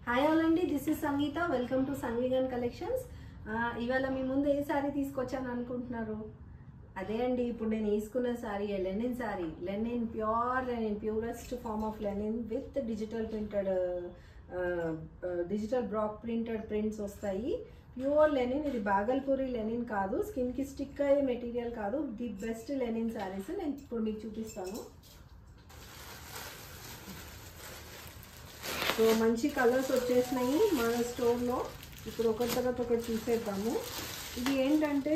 Hi all అండి, this is Sangeetha. Welcome to సన్విగన్ collections. ఇవాళ మీ ముందు ఏ శారీ తీసుకొచ్చాను అనుకుంటున్నారు? అదే అండి, ఇప్పుడు నేను వేసుకున్న sari linen sari. Linen, pure linen, purest form of linen with digital printed digital block printed prints వస్తాయి. Pure linen. ఇది బాగల్పూరి లెనిన్ కాదు, స్కిన్కి స్టిక్ అయ్యే మెటీరియల్ కాదు. ది బెస్ట్ లెనిన్ శారీస్ నేను ఇప్పుడు మీకు చూపిస్తాను. సో మంచి కలర్స్ వచ్చేసినాయి మన స్టోర్లో. ఇప్పుడు ఒకటి తర్వాత ఒకటి చూసేద్దాము. ఇది ఏంటంటే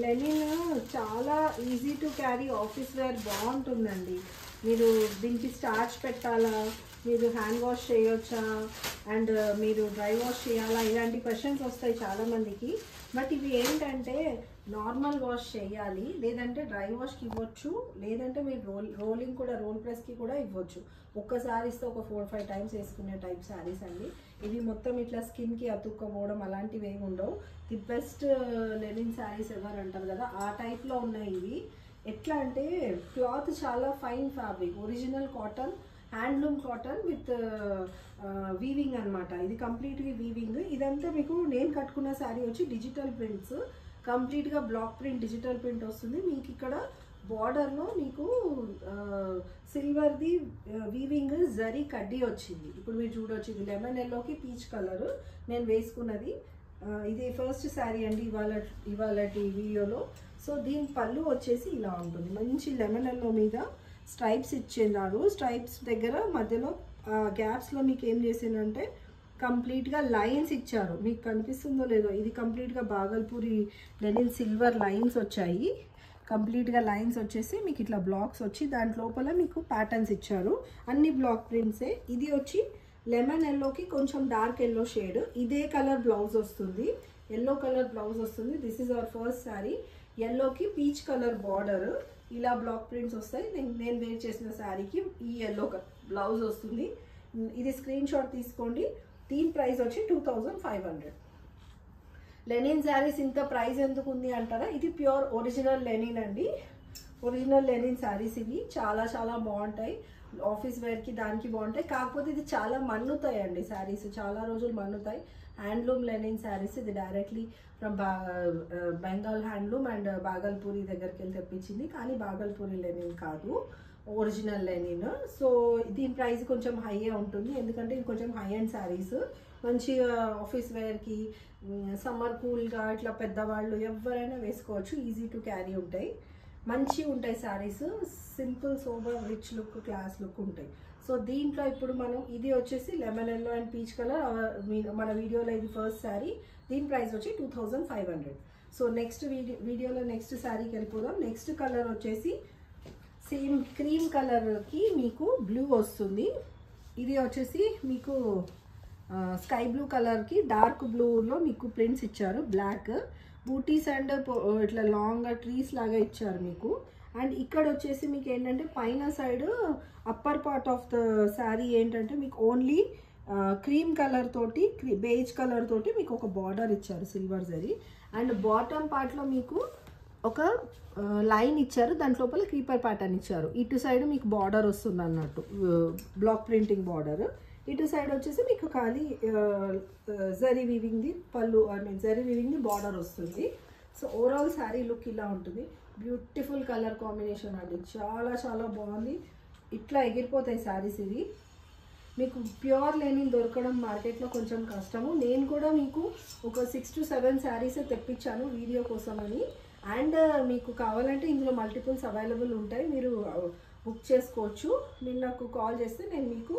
లెనిన్ చాలా easy to carry, office wear బాగుంటుందండి. మీరు దీనికి స్టార్చ్ పెట్టాలా, మీరు హ్యాండ్ వాష్ చేయొచ్చా, అండ్ మీరు డ్రై వాష్ చేయాలా, ఇలాంటి క్వశ్చన్స్ వస్తాయి చాలామందికి. బట్ ఇవి ఏంటంటే నార్మల్ వాష్ చేయాలి, లేదంటే డ్రై వాష్కి ఇవ్వచ్చు, లేదంటే మీరు రోలింగ్ కూడా, రోల్ ప్రెస్కి కూడా ఇవ్వచ్చు. ఒక్క శారీస్తో ఒక 4-5 టైమ్స్ వేసుకునే టైప్ శారీస్ అండి. ఇవి మొత్తం ఇట్లా స్కిన్కి అతుక్కపోవడం అలాంటివి ఏమి ఉండవు. ది బెస్ట్ లెనిన్ శారీస్ ఎవరు అంటారు కదా, ఆ టైప్లో ఉన్నాయి ఇవి. ఎట్లా అంటే క్లాత్ చాలా fine fabric, original cotton, handloom cotton with weaving అనమాట. ఇది కంప్లీట్గా వీవింగ్. ఇదంతా మీకు నేను కట్టుకున్న శారీ వచ్చి డిజిటల్ ప్రింట్స్, కంప్లీట్గా బ్లాక్ ప్రింట్, డిజిటల్ ప్రింట్ వస్తుంది. మీకు ఇక్కడ బార్డర్లో మీకు సిల్వర్ది వీవింగ్ జరీ కడ్డీ వచ్చింది. ఇప్పుడు మీరు చూడవచ్చు, ఇది లెమన్ ఎల్లోకి పీచ్ కలర్ నేను వేసుకున్నది. ఇది ఫస్ట్ శారీ అండి ఇవాళటి వీడియోలో. సో దీని పళ్ళు వచ్చేసి ఇలా ఉంటుంది. మంచి లెమన్ ఎల్లో మీద స్ట్రైప్స్ ఇచ్చేన్నారు. స్ట్రైప్స్ దగ్గర మధ్యలో గ్యాప్స్లో మీకు ఏం చేసిందంటే కంప్లీట్గా లైన్స్ ఇచ్చారు. మీకు కనిపిస్తుందో లేదో, ఇది కంప్లీట్గా బాగల్పూరి లెనిన్ సిల్వర్ లైన్స్ వచ్చాయి. కంప్లీట్గా లైన్స్ వచ్చేసి మీకు ఇట్లా బ్లాక్స్ వచ్చి దాంట్ లోపల మీకు ప్యాటర్న్స్ ఇచ్చారు. అన్ని బ్లాక్ ప్రింట్సే. ఇది వచ్చి లెమన్ ఎల్లోకి కొంచెం డార్క్ ఎల్లో షేడ్, ఇదే కలర్ బ్లౌజ్ వస్తుంది, ఎల్లో కలర్ బ్లౌజ్ వస్తుంది. This is our first sari. ఎల్లోకి పీచ్ కలర్ బార్డర్, ఇలా బ్లాక్ ప్రింట్స్ వస్తాయి. నేను వేర్ చేసిన శారీకి ఈ ఎల్లో బ్లౌజ్ వస్తుంది. ఇది స్క్రీన్ షాట్ తీసుకోండి. దీని ప్రైస్ వచ్చి 2500. లెనిన్ శారీస్ ఇంత ప్రైస్ ఎందుకు ఉంది అంటారా? ఇది ప్యూర్ ఒరిజినల్ లెనిన్ అండి. ఒరిజినల్ లెనిన్ శారీస్ ఇవి చాలా చాలా బాగుంటాయి. ఆఫీస్ వేర్కి దానికి బాగుంటాయి. కాకపోతే ఇది చాలా మన్నుతాయి అండి శారీస్, చాలా రోజులు మన్నుతాయి. Handloom linen saris. ఇది directly from Bengal handloom and Bhagalpuri దగ్గరికి వెళ్ళి తెప్పించింది. కానీ బాగల్పూరి లెనిన్ కాదు, ఒరిజినల్ లెనిన్. సో దీని ప్రైస్ కొంచెం హైయే ఉంటుంది, ఎందుకంటే ఇది కొంచెం హై అండ్ శారీస్. మంచిగా ఆఫీస్ వేర్కి, సమ్మర్ కూల్గా ఇట్లా పెద్దవాళ్ళు ఎవరైనా వేసుకోవచ్చు. ఈజీ టు క్యారీ ఉంటాయి, మంచిగా ఉంటాయి saris. Simple, sober, rich look, class look ఉంటాయి. సో దీంట్లో ఇప్పుడు మనం ఇది వచ్చేసి lemon yellow and peach colour మన వీడియోలో ఇది ఫస్ట్ శారీ. దీని ప్రైస్ వచ్చి 2500. సో నెక్స్ట్ వీడియోలో నెక్స్ట్ శారీకి వెళ్ళిపోదాం. నెక్స్ట్ కలర్ వచ్చేసి సేమ్ క్రీమ్ కలర్కి మీకు బ్లూ వస్తుంది. ఇది వచ్చేసి మీకు స్కై బ్లూ కలర్కి డార్క్ బ్లూలో మీకు ప్రింట్స్ ఇచ్చారు. బ్లాక్ బూటీస్ అండ్ ఇట్లా లాంగ్ ట్రీస్ లాగా ఇచ్చారు మీకు. అండ్ ఇక్కడ వచ్చేసి మీకు ఏంటంటే పైన side upper part of the sari ఏంటంటే మీకు ఓన్లీ క్రీమ్ కలర్ తోటి, బేజ్ కలర్ తోటి మీకు ఒక బార్డర్ ఇచ్చారు సిల్వర్ జరీ. అండ్ బాటమ్ పార్ట్లో మీకు ఒక లైన్ ఇచ్చారు, దాంట్ లోపల క్రీపర్ ప్యాటర్న్ ఇచ్చారు. ఇటు సైడ్ మీకు బార్డర్ వస్తుంది అన్నట్టు, బ్లాక్ ప్రింటింగ్ బార్డర్. ఇటు సైడ్ వచ్చేసి మీకు ఖాళీ జరీ వీవింగ్ది పళ్ళు, జరీ వీవింగ్ది బార్డర్ వస్తుంది. సో ఓవరాల్ శారీ లుక్ ఇలా ఉంటుంది. బ్యూటిఫుల్ కలర్ కాంబినేషన్ అండి, చాలా చాలా బాగుంది. ఇట్లా ఎగిరిపోతాయి శారీస్. ఇవి మీకు ప్యూర్ లెనిన్ దొరకడం మార్కెట్లో కొంచెం కష్టము. నేను కూడా మీకు ఒక 6 to 7 శారీసే తెప్పించాను వీడియో కోసమని. అండ్ మీకు కావాలంటే ఇందులో మల్టిపుల్స్ అవైలబుల్ ఉంటాయి, మీరు బుక్ చేసుకోవచ్చు. మీరు నాకు కాల్ చేస్తే నేను మీకు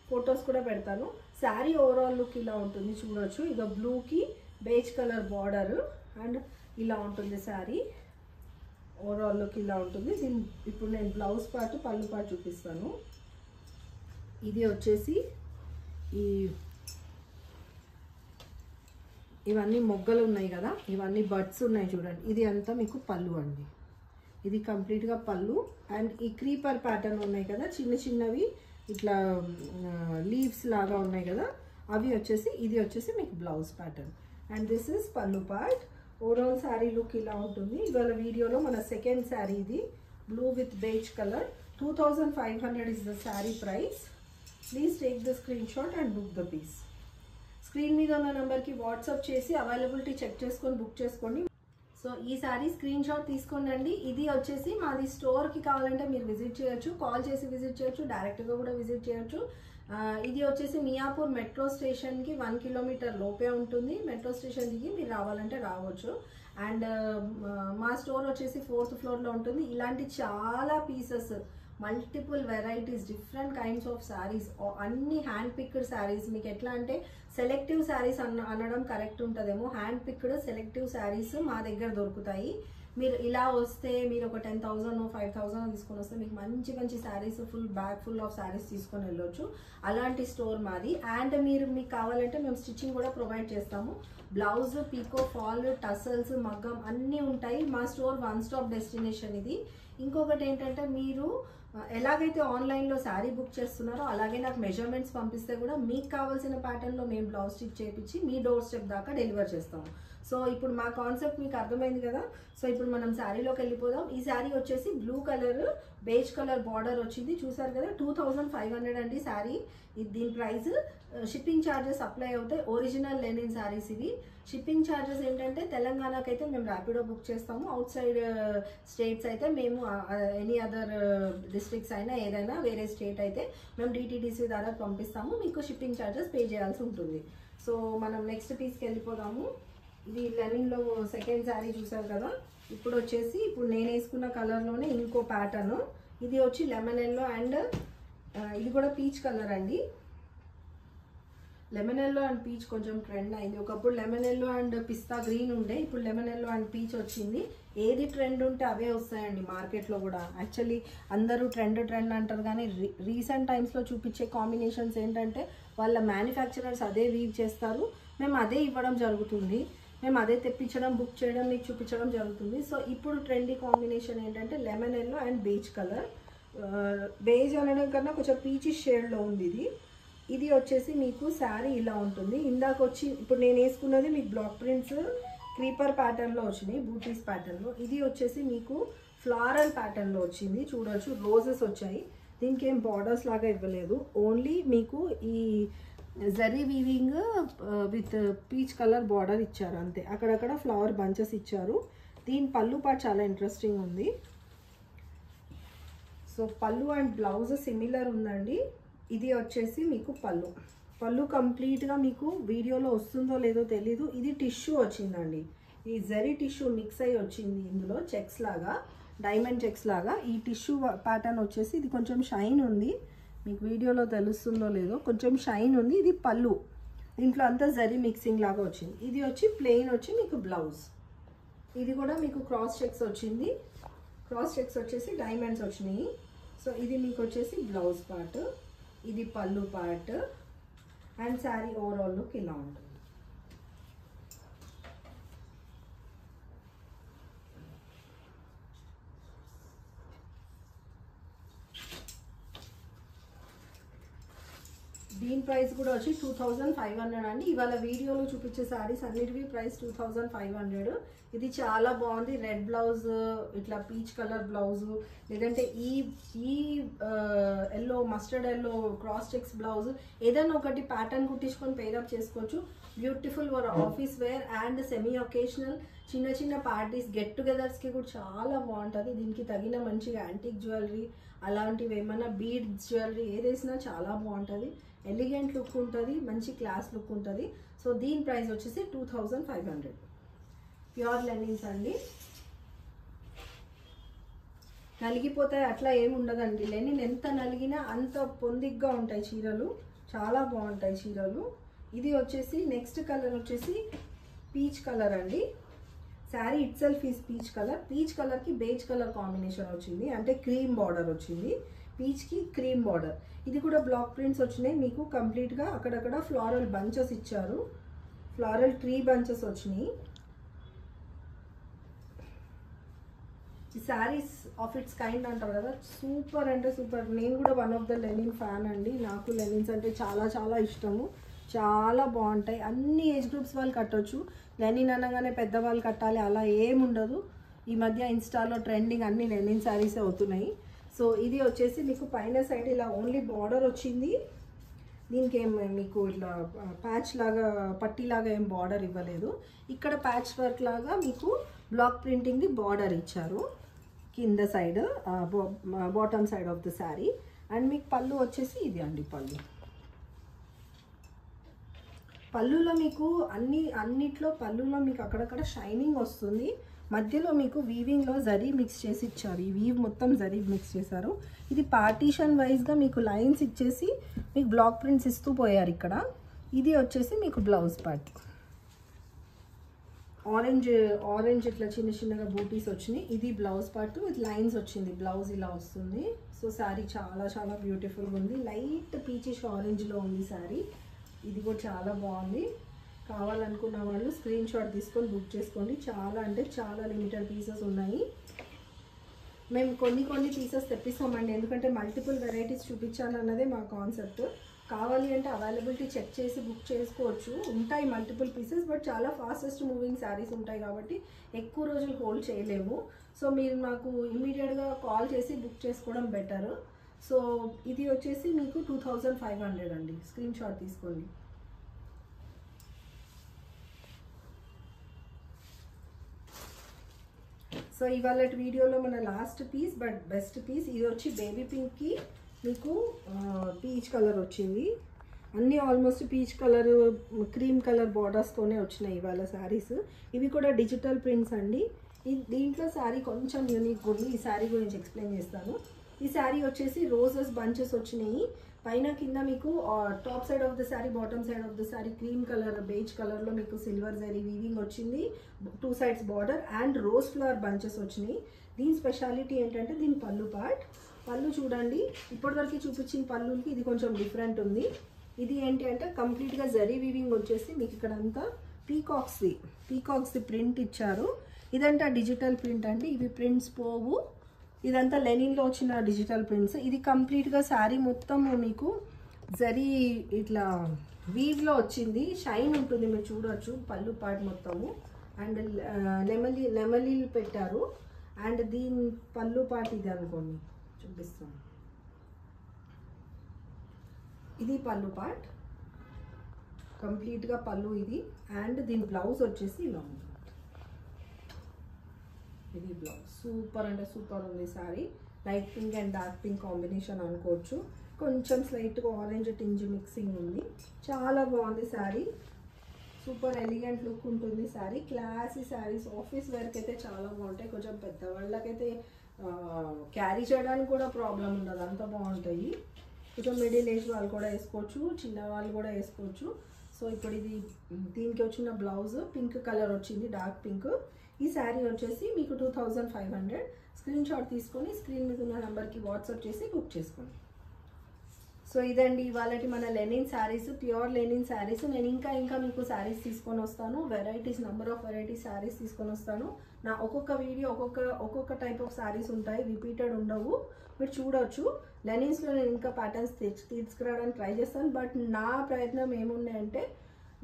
ఫొటోస్ కూడా పెడతాను. శారీ ఓవరాల్ లుక్ ఇలా ఉంటుంది, చూడొచ్చు. ఇక బ్లూకి బేజ్ కలర్ బార్డర్ అండ్ ఇలా ఉంటుంది శారీ. ఓవరాల్ లుక్ ఇలా ఉంటుంది. దీని ఇప్పుడు నేను బ్లౌజ్ పార్ట్, పళ్ళు పార్ట్ చూపిస్తాను. ఇది వచ్చేసి ఇవన్నీ మొగ్గలు ఉన్నాయి కదా, ఇవన్నీ బడ్స్ ఉన్నాయి చూడండి. ఇది అంతా మీకు పళ్ళు అండి. ఇది కంప్లీట్గా పళ్ళు. అండ్ ఈ క్రీపర్ ప్యాటర్న్ ఉన్నాయి కదా, చిన్న చిన్నవి ఇట్లా లీవ్స్ లాగా ఉన్నాయి కదా, అవి వచ్చేసి ఇది వచ్చేసి మీకు blouse pattern. And this is పళ్ళు పార్ట్. ఓవరాల్ శారీ లుక్ ఇలా ఉంటుంది. ఇవాళ వీడియోలో మన సెకండ్ శారీ ఇది, blue with beige colour. 2500 is the saree price. Please take the screenshot and book the piece. Screen మీద ఉన్న నెంబర్కి వాట్సాప్ చేసి అవైలబిలిటీ చెక్ చేసుకొని బుక్ చేసుకోండి. సో ఈ సారీ స్క్రీన్ షాట్ తీసుకోండి. ఇది వచ్చేసి మాది స్టోర్కి కావాలంటే మీరు విజిట్ చేయొచ్చు, కాల్ చేసి విజిట్ చేయొచ్చు, డైరెక్ట్గా కూడా విజిట్ చేయొచ్చు. ఇది వచ్చేసి మియాపూర్ మెట్రో స్టేషన్కి 1 కిలోమీటర్ లోపే ఉంటుంది. మెట్రో స్టేషన్ దిగి మీరు రావాలంటే రావచ్చు. అండ్ మా స్టోర్ వచ్చేసి 4th ఫ్లోర్లో ఉంటుంది. ఇలాంటి చాలా pieces, multiple varieties, different kinds of saris, అన్ని హ్యాండ్ పిక్డ్ శారీస్. మీకు ఎట్లా అంటే సెలెక్టివ్ శారీస్ అనడం కరెక్ట్ ఉంటుందేమో, హ్యాండ్ పిక్డ్ సెలెక్టివ్ శారీస్ మా దగ్గర దొరుకుతాయి. మీరు ఇలా వస్తే మీరు ఒక 10,000 5,000 తీసుకొని వస్తే మీకు మంచి మంచి saris, full bag full of saris తీసుకొని వెళ్ళొచ్చు. అలాంటి స్టోర్ మాది. అండ్ మీకు కావాలంటే మేము స్టిచ్చింగ్ కూడా ప్రొవైడ్ చేస్తాము. బ్లౌజ్, పీకో, ఫాల్, టసల్స్, మగ్గం అన్నీ ఉంటాయి. మా స్టోర్ 1 స్టాప్ డెస్టినేషన్ ఇది. ఇంకొకటి ఏంటంటే మీరు ఎలాగైతే ఆన్లైన్లో శారీ బుక్ చేస్తున్నారో అలాగే నాకు మెజర్మెంట్స్ పంపిస్తే కూడా మీకు కావాల్సిన ప్యాటర్న్లో మేము బ్లౌజ్ స్టిచ్ చేయించి మీ డోర్ స్టెప్ దాకా డెలివర్ చేస్తాము. సో ఇప్పుడు మా కాన్సెప్ట్ మీకు అర్థమైంది కదా. సో ఇప్పుడు మనం శారీలోకి వెళ్ళిపోదాం. ఈ శారీ వచ్చేసి blue colour, beige colour border వచ్చింది, చూసారు కదా. 2,500 అండి శారీ. దీని ప్రైస్. షిప్పింగ్ ఛార్జెస్ అప్లై అవుతాయి. ఒరిజినల్ లెనిన్ శారీస్ ఇవి. షిప్పింగ్ ఛార్జెస్ ఏంటంటే తెలంగాణకి అయితే మేము ర్యాపిడో బుక్ చేస్తాము. అవుట్ సైడ్ స్టేట్స్ అయితే మేము ఎనీ అదర్ డిస్ట్రిక్ట్స్ అయినా ఏదైనా వేరే స్టేట్ అయితే మేము డిటీడీసీ ద్వారా పంపిస్తాము. మీకు షిప్పింగ్ ఛార్జెస్ పే చేయాల్సి ఉంటుంది. సో మనం నెక్స్ట్ పీస్కి వెళ్ళిపోదాము. ఇది లెనిన్లో సెకండ్ శారీ చూసారు కదా. ఇప్పుడు వచ్చేసి ఇప్పుడు నేను వేసుకున్న కలర్లోనే ఇంకో ప్యాటర్న్. ఇది వచ్చి లెమన్ ఎల్లో అండ్ ఇది కూడా పీచ్ కలర్ అండి. లెమన్ ఎల్లో అండ్ పీచ్ కొంచెం ట్రెండ్ అయింది. ఒకప్పుడు lemon yellow and pista green ఉండే, ఇప్పుడు లెమన్ ఎల్లో అండ్ పీచ్ వచ్చింది. ఏది ట్రెండ్ ఉంటే అవే వస్తాయండి మార్కెట్లో కూడా. యాక్చువల్లీ అందరూ ట్రెండ్ అంటారు కానీ రీసెంట్ టైమ్స్లో చూపించే కాంబినేషన్స్ ఏంటంటే వాళ్ళ మ్యానుఫ్యాక్చరర్స్ అదే వీవ్ చేస్తారు, మేము అదే ఇవ్వడం జరుగుతుంది, మేము అదే తెప్పించడం, బుక్ చేయడం, మీకు చూపించడం జరుగుతుంది. సో ఇప్పుడు ట్రెండీ కాంబినేషన్ ఏంటంటే lemon yellow and beige colour. Beige అనడం కన్నా కొంచెం పీచీ షేడ్లో ఉంది ఇది. ఇది వచ్చేసి మీకు శారీ ఇలా ఉంటుంది. ఇందాక వచ్చి ఇప్పుడు నేను వేసుకున్నది మీకు బ్లాక్ ప్రింట్స్ క్రీపర్ ప్యాటర్న్లో వచ్చినాయి, బూటీస్ ప్యాటర్న్లో. ఇది వచ్చేసి మీకు ఫ్లారల్ ప్యాటర్న్లో వచ్చింది, చూడవచ్చు. రోజెస్ వచ్చాయి. దీనికి ఏం బార్డర్స్ లాగా ఇవ్వలేదు, ఓన్లీ మీకు ఈ zari weaving with peach colour border ఇచ్చారు అంతే. అక్కడక్కడ ఫ్లవర్ బంచెస్ ఇచ్చారు. దీని పళ్ళు పాటు చాలా ఇంట్రెస్టింగ్ ఉంది. సో పళ్ళు అండ్ బ్లౌజ్ సిమిలర్ ఉందండి. ఇది వచ్చేసి మీకు పళ్ళు కంప్లీట్గా మీకు వీడియోలో వస్తుందో లేదో తెలీదు. ఇది టిష్యూ వచ్చిందండి. ఈ జరీ టిష్యూ మిక్స్ అయ్యి వచ్చింది ఇందులో, చెక్స్ లాగా, డైమండ్ చెక్స్ లాగా. ఈ టిష్యూ ప్యాటర్న్ వచ్చేసి ఇది కొంచెం షైన్ ఉంది, మీకు వీడియోలో తెలుస్తుందో లేదో, కొంచెం షైన్ ఉంది. ఇది పళ్ళు, దీంట్లో అంతా జరీ మిక్సింగ్ లాగా వచ్చింది. ఇది వచ్చి ప్లెయిన్ వచ్చి మీకు బ్లౌజ్. ఇది కూడా మీకు క్రాస్ చెక్స్ వచ్చింది. క్రాస్ చెక్స్ వచ్చేసి డైమండ్స్ వచ్చినాయి. సో ఇది మీకు వచ్చేసి బ్లౌజ్ పార్ట్, ఇది పళ్ళు part and sari overall look ఇలా ఉంటుంది. దీని ప్రైస్ కూడా వచ్చి 2,500 అండి. ఇవాళ వీడియోలో చూపించే శారీస్ అన్నిటివి ప్రైస్ 2,500. ఇది చాలా బాగుంది. రెడ్ బ్లౌజ్, ఇట్లా పీచ్ కలర్ బ్లౌజ్, లేదంటే ఈ yellow, mustard yellow cross checks blouse, ఏదైనా ఒకటి ప్యాటర్న్ కుట్టించుకొని పేరప్ చేసుకోవచ్చు. Beautiful for office wear and semi occasional, చిన్న చిన్న పార్టీస్, గెట్ టుగెదర్స్కి కూడా చాలా బాగుంటుంది. దీనికి తగిన మంచిగా యాంటిక్ జ్యువెలరీ అలాంటివి ఏమైనా బీడ్స్ జ్యువెలరీ ఏదేసినా చాలా బాగుంటుంది. ఎలిగెంట్ లుక్ ఉంటుంది, మంచి క్లాస్ లుక్ ఉంటుంది. సో దీని ప్రైస్ వచ్చేసి 2,500. ప్యూర్ లెనిన్స్ అండి. నలిగిపోతాయి అట్లా ఏమి ఉండదండి. లెనిన్ ఎంత నలిగినా అంత పొందిగ్గా ఉంటాయి చీరలు, చాలా బాగుంటాయి చీరలు. ఇది వచ్చేసి నెక్స్ట్ కలర్ వచ్చేసి పీచ్ కలర్ అండి. Sari it self is peach colour. Peach కలర్కి బేజ్ కలర్ కాంబినేషన్ వచ్చింది, అంటే క్రీమ్ బార్డర్ వచ్చింది. పీచ్కి క్రీమ్ బార్డర్. ఇది కూడా బ్లాక్ ప్రింట్స్ వచ్చినాయి మీకు కంప్లీట్గా. అక్కడక్కడ ఫ్లారల్ బంచెస్ ఇచ్చారు, ఫ్లారల్ ట్రీ బంచెస్ వచ్చినాయి. ఈ శారీస్ ఆఫ్ ఇట్స్ కైండ్ అంటారు కదా, సూపర్ అంటే సూపర్. నేను కూడా one of the linen fan అండి. నాకు లెనిన్స్ అంటే చాలా చాలా ఇష్టము, చాలా బాగుంటాయి. అన్ని ఏజ్ గ్రూప్స్ వాళ్ళు కట్టొచ్చు. లెనిన్ అనగానే పెద్దవాళ్ళు కట్టాలి అలా ఏముండదు. ఈ మధ్య ఇన్స్టాలో ట్రెండింగ్ అన్ని లెనిన్ శారీసే అవుతున్నాయి. సో ఇది వచ్చేసి మీకు పైన సైడ్ ఇలా ఓన్లీ బార్డర్ వచ్చింది. దీనికి ఏం మీకు ఇట్లా ప్యాచ్ లాగా పట్టీలాగా ఏం బార్డర్ ఇవ్వలేదు. ఇక్కడ ప్యాచ్ వర్క్ లాగా మీకు బ్లాక్ ప్రింటింగ్ది బార్డర్ ఇచ్చారు కింద side, bottom side of the sari. And మీకు పళ్ళు వచ్చేసి ఇది అండి పళ్ళు. పళ్ళులో మీకు అన్నిట్లో పళ్ళులో మీకు అక్కడక్కడ షైనింగ్ వస్తుంది. మధ్యలో మీకు వీవింగ్లో జరీ మిక్స్ చేసి ఇచ్చారు. ఈ వీవ్ మొత్తం జరీ మిక్స్ చేశారు. ఇది పార్టీషన్ వైజ్గా మీకు లైన్స్ ఇచ్చేసి మీకు బ్లాక్ ప్రింట్స్ ఇస్తూ పోయారు ఇక్కడ. ఇది వచ్చేసి మీకు బ్లౌజ్ పార్ట్. ఆరెంజ్ ఇట్లా చిన్నగా బూటీస్ వచ్చినాయి. ఇది బ్లౌజ్ పార్ట్ విత్ లైన్స్ వచ్చింది. బ్లౌజ్ ఇలా వస్తుంది. సో శారీ చాలా బ్యూటిఫుల్గా ఉంది. లైట్ పీచిష్ ఆరెంజ్లో ఉంది శారీ. ఇది కూడా చాలా బాగుంది. కావాలనుకున్న వాళ్ళు స్క్రీన్ షాట్ తీసుకొని బుక్ చేసుకోండి. చాలా లిమిటెడ్ పీసెస్ ఉన్నాయి. మేము కొన్ని పీసెస్ తెప్పిస్తామండి, ఎందుకంటే మల్టిపుల్ వెరైటీస్ చూపించాలన్నదే మా కాన్సెప్ట్. కావాలి అంటే అవైలబిలిటీ చెక్ చేసి బుక్ చేసుకోవచ్చు. ఉంటాయి మల్టిపుల్ పీసెస్, బట్ చాలా ఫాస్టెస్ట్ మూవింగ్ శారీస్ ఉంటాయి కాబట్టి ఎక్కువ రోజులు హోల్డ్ చేయలేము. సో మీరు నాకు ఇమీడియట్గా కాల్ చేసి బుక్ చేసుకోవడం బెటర్. సో ఇది వచ్చేసి మీకు 2500 అండి. స్క్రీన్ షాట్ తీసుకోండి. సో ఇవాళ వీడియోలో మన last piece but best piece ఇది వచ్చి బేబీ పింక్కి మీకు పీచ్ కలర్ వచ్చింది. అన్నీ almost peach colour, cream colour బార్డర్స్తోనే వచ్చినాయి ఇవాళ శారీస్. ఇవి కూడా డిజిటల్ ప్రింట్స్ అండి. దీంట్లో శారీ కొంచెం యూనిక్ ఉంది. ఈ శారీ గురించి ఎక్స్ప్లెయిన్ చేస్తాను. ఈ శారీ వచ్చేసి రోజెస్ బంచెస్ వచ్చినాయి. పైన కింద మీకు top side of the sari, bottom side of the sari cream colour, beige కలర్లో మీకు సిల్వర్ జరీ వీవింగ్ వచ్చింది. 2 sides border and rose flower bunches వచ్చినాయి. దీని స్పెషాలిటీ ఏంటంటే దీని పళ్ళు పార్ట్. పళ్ళు చూడండి, ఇప్పటివరకు చూపించిన పళ్ళుకి ఇది కొంచెం డిఫరెంట్ ఉంది. ఇది ఏంటి అంటే కంప్లీట్గా జరీ వీవింగ్ వచ్చేసి మీకు ఇక్కడ అంతా పీకాక్స్ది ప్రింట్ ఇచ్చారు. ఇదంతా డిజిటల్ ప్రింట్ అండి. ఇవి ప్రింట్స్ పోవు. ఇదంతా లెనిన్లో వచ్చిన డిజిటల్ ప్రింట్స్. ఇది కంప్లీట్గా శారీ మొత్తం మీకు జరీ ఇట్లా వీవ్లో వచ్చింది. షైన్ ఉంటుంది, మీరు చూడవచ్చు పళ్ళు పార్ట్ మొత్తము. అండ్ నెమలీలు పెట్టారు. అండ్ దీని పళ్ళు పార్ట్ ఇది అనుకోండి, చూపిస్తాను. ఇది పళ్ళు పార్ట్, కంప్లీట్గా పళ్ళు ఇది. అండ్ దీని బ్లౌజ్ వచ్చేసి ఇలా ఉంది. ఇది బ్లౌజ్ సూపర్ అంటే సూపర్ ఉంది sari. Light pink and dark pink combination అనుకోవచ్చు. కొంచెం స్లైట్గా ఆరెంజ్ టింజ్ మిక్సింగ్ ఉంది. చాలా బాగుంది శారీ. సూపర్ ఎలిగెంట్ లుక్ ఉంటుంది శారీ. క్లాసీ శారీస్ ఆఫీస్ వేర్కి అయితే చాలా బాగుంటాయి. కొంచెం పెద్దవాళ్ళకైతే క్యారీ చేయడానికి కూడా ప్రాబ్లం ఉండదు, అంత బాగుంటాయి. కొంచెం మిడిల్ ఏజ్ వాళ్ళు కూడా వేసుకోవచ్చు, చిన్నవాళ్ళు కూడా వేసుకోవచ్చు. సో ఇప్పుడు ఇది దీనికి వచ్చిన బ్లౌజ్ పింక్ కలర్ వచ్చింది, డార్క్ పింక్. ఈ శారీ వచ్చేసి మీకు 2500. స్క్రీన్ షాట్ తీసుకొని స్క్రీన్ మీద ఉన్న నెంబర్కి వాట్సాప్ చేసి బుక్ చేసుకోండి. సో ఇదండి ఇవాళ మన linen saris, pure linen saris. నేను ఇంకా మీకు శారీస్ తీసుకొని వస్తాను. Varieties, number of varieties saris తీసుకొని వస్తాను. నా ఒక్కొక్క వీడియో ఒక్కొక్క టైప్ ఆఫ్ శారీస్ ఉంటాయి, రిపీటెడ్ ఉండవు. మీరు చూడవచ్చు. లెనిన్స్లో నేను ఇంకా ప్యాటర్న్స్ తీసుకురావడానికి ట్రై చేస్తాను. బట్ నా ప్రయత్నం ఏమున్నాయంటే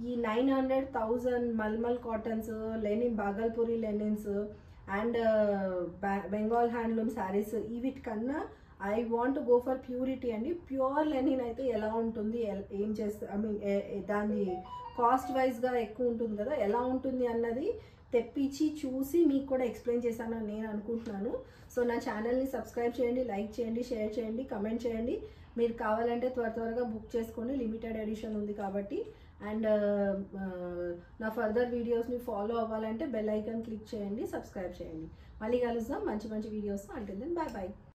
ఈ 900,000 మల్మల్ cottons, linen Bhagalpuri linens and Bengal handloom saris, వీటికన్నా I want go for purity అండి. ప్యూర్ లెనిన్ అయితే ఎలా ఉంటుంది, ఏం చేస్తే దాని కాస్ట్ వైజ్గా ఎక్కువ ఉంటుంది కదా, ఎలా ఉంటుంది అన్నది తెప్పించి చూసి మీకు కూడా ఎక్స్ప్లెయిన్ చేశానని నేను అనుకుంటున్నాను. సో నా ఛానల్ని సబ్స్క్రైబ్ చేయండి, లైక్ చేయండి, షేర్ చేయండి, కమెంట్ చేయండి. మీరు కావాలంటే త్వరగా బుక్ చేసుకోండి, లిమిటెడ్ ఎడిషన్ ఉంది కాబట్టి. అండ్ నా ఫర్దర్ వీడియోస్ని ఫాలో అవ్వాలంటే బెల్ ఐకాన్ క్లిక్ చేయండి, సబ్స్క్రైబ్ చేయండి. మళ్ళీ కలుద్దాం మంచి వీడియోస్. Until then bye.